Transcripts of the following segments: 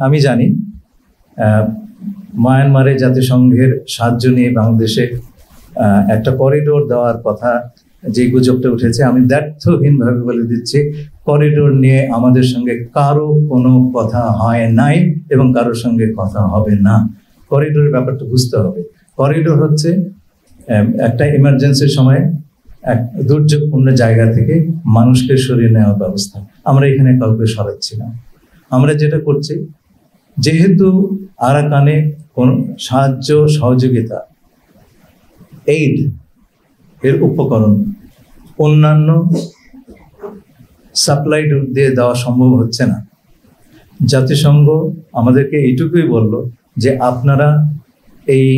আমি জানি মায়ানমারে জাতিসংঘের সাহায্য নিয়ে বাংলাদেশে একটা করিডোর দেওয়ার কথা যে গুজবটা উঠেছে, আমি দ্ব্যর্থহীনভাবে বলে দিচ্ছি, করিডোর নিয়ে আমাদের সঙ্গে কারো কোনো কথা হয় নাই এবং কারোর সঙ্গে কথা হবে না। করিডোরের ব্যাপারটা বুঝতে হবে। করিডোর হচ্ছে একটা ইমার্জেন্সির সময় এক দুর্যোগপূর্ণ জায়গা থেকে মানুষকে সরিয়ে নেওয়ার ব্যবস্থা। আমরা এখানে কাউকে সরাচ্ছি না। আমরা যেটা করছি, যেহেতু আরাকানে কোন সাহায্য সহযোগিতা এইড এর উপকরণ অন্যান্য সাপ্লাই দিয়ে দেওয়া সম্ভব হচ্ছে না, জাতিসংঘ আমাদেরকে এইটুকুই বলল যে আপনারা এই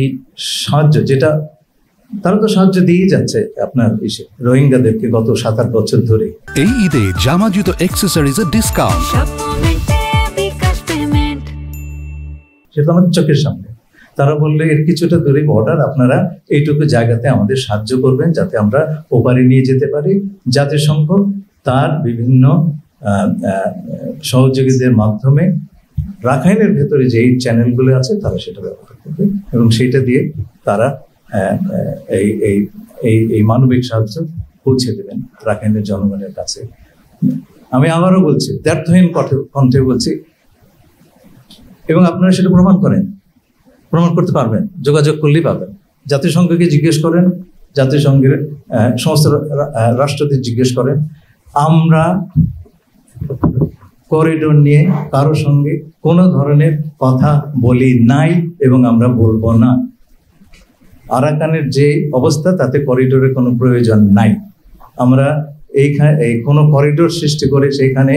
সাহায্য, যেটা তারা তো সাহায্য দিয়েই যাচ্ছে আপনার রোহিঙ্গাদেরকে গত 7-8 বছর ধরে। এই ঈদে জামা জুতো অ্যাকসেসরিজের ডিসকাউন্ট, সেটা আমাদের চোখের সামনে। তারা বললে এর কিছুটা দূরে বর্ডার, আপনারা এইটুকু জায়গাতে আমাদের সাহায্য করবেন যাতে আমরা ওপারে নিয়ে যেতে পারি। জাতিসংঘ তার বিভিন্ন সহযোগীদের মাধ্যমে রাখাইনের ভেতরে যেই চ্যানেলগুলো আছে তারা সেটা ব্যবহার করবে এবং সেটা দিয়ে তারা এই মানবিক সাহায্য পৌঁছে দেবেন রাখাইনের জনগণের কাছে। আমি আবারও বলছি, দ্ব্যর্থহীন কণ্ঠে বলছি, এবং আপনারা সেটা প্রমাণ করতে পারবেন, যোগাযোগ করলেই পাবেন। জাতিসংঘকে জিজ্ঞেস করেন, জাতিসংঘের সমস্ত রাষ্ট্রদের জিজ্ঞেস করেন। আমরা করিডোর নিয়ে কারো সঙ্গে কোনো ধরনের কথা বলি নাই এবং আমরা বলবো না। আরাকানের যে অবস্থা তাতে করিডোরের কোনো প্রয়োজন নাই। আমরা এই কোনো করিডোর সৃষ্টি করে সেখানে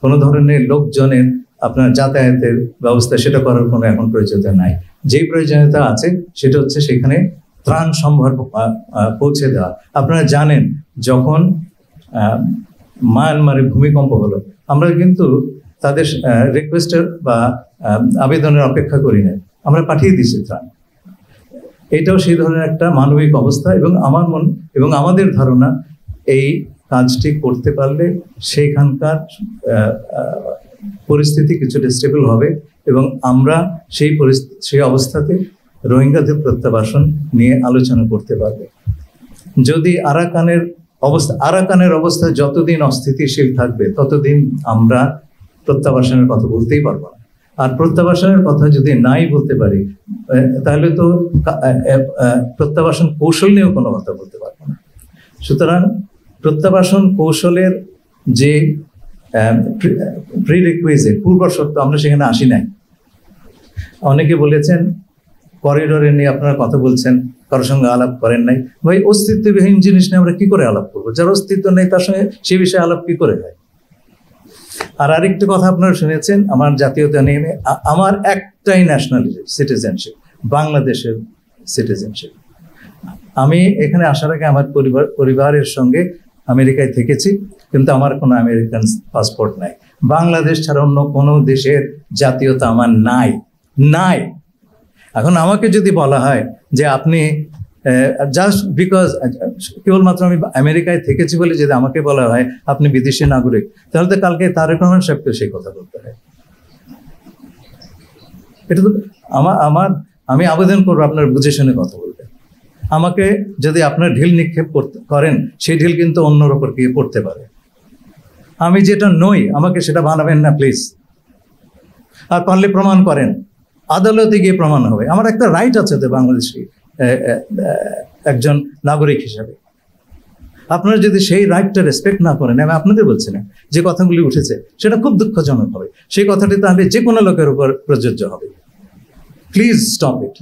কোনো ধরনের লোকজনের আপনার যাতায়াতের ব্যবস্থা সেটা করার কোনো এখন প্রয়োজনীয়তা নাই। যেই প্রয়োজনীয়তা আছে সেটা হচ্ছে সেখানে ত্রাণ সম্ভার পৌঁছে দেওয়া। আপনারা জানেন যখন মায়ানমারে ভূমিকম্প হলো, আমরা কিন্তু তাদের রিকোয়েস্টের বা আবেদনের অপেক্ষা করি না, আমরা পাঠিয়ে দিয়েছি ত্রাণ। এটাও সেই ধরনের একটা মানবিক অবস্থা এবং আমাদের ধারণা এই কাজটি করতে পারলে সেইখানকার পরিস্থিতি কিছুটা স্টেবল হবে এবং আমরা সেই অবস্থাতে রোহিঙ্গাদের প্রত্যাবাসন নিয়ে আলোচনা করতে পারবো। যদি আরাকানের অবস্থা যতদিন অস্থিতিশীল থাকবে ততদিন আমরা প্রত্যাবাসনের কথা বলতেই পারবো না। আর প্রত্যাবাসনের কথা যদি নাই বলতে পারি তাহলে তো প্রত্যাবাসন কৌশল নিয়েও কোনো কথা বলতে পারবো না। সুতরাং প্রত্যাবাসন কৌশলের যে প্রিরিকুইজিট, পূর্ব শর্ত, আমরা সেখানে আসি নাই। অনেকে বলেছেন করিডোরে নিয়ে আপনারা কথা বলছেন, কারোর সঙ্গে আলাপ করেন নাই। ভাই, অস্তিত্ববিহীন জিনিস নিয়ে আমরা কি করে আলাপ করবো? যার অস্তিত্ব নেই তার সঙ্গে সে বিষয়ে আলাপ কি করে হয়? আর আরেকটি কথা আপনারা শুনেছেন আমার জাতীয়তা নিয়ে, আমার একটাই ন্যাশনালিটি, সিটিজেনশিপ, বাংলাদেশের সিটিজেনশিপ। আমি এখানে আসার আগে আমার পরিবারের সঙ্গে আমেরিকায় থেকেছি, কিন্তু আমার কোনো আমেরিকান পাসপোর্ট নাই। বাংলাদেশ ছাড়া অন্য কোনো দেশের জাতীয়তা আমার নাই। এখন আমাকে যদি বলা হয় যে আপনি জাস্ট বিকজ কেবলমাত্র আমি আমেরিকায় থেকেছি বলে যদি আমাকে বলা হয় আপনি বিদেশি নাগরিক, তাহলে তো কালকে তারেক রহমান সাহেবকে সেই কথা বলতে হয়। এটা তো আমি আবেদন করবো আপনার বুঝে শুনে কথা বলবেন। আমাকে যদি আপনার ঢিল নিক্ষেপ করেন, সেই ঢিল কিন্তু অন্যর ওপর গিয়ে পড়তে পারে। আমি যেটা নই আমাকে সেটা বানাবেন না প্লিজ। আর পারলে প্রমাণ করেন, আদালতে গিয়ে প্রমাণ হবে। আমার একটা রাইট আছে তো বাংলাদেশি একজন নাগরিক হিসাবে। আপনারা যদি সেই রাইটটা রেসপেক্ট না করেন, আমি আপনাদের বলছি না, যে কথাগুলি উঠেছে সেটা খুব দুঃখজনক হবে। সেই কথাটি তাহলে যে কোনো লোকের উপর প্রযোজ্য হবে। Please stop it.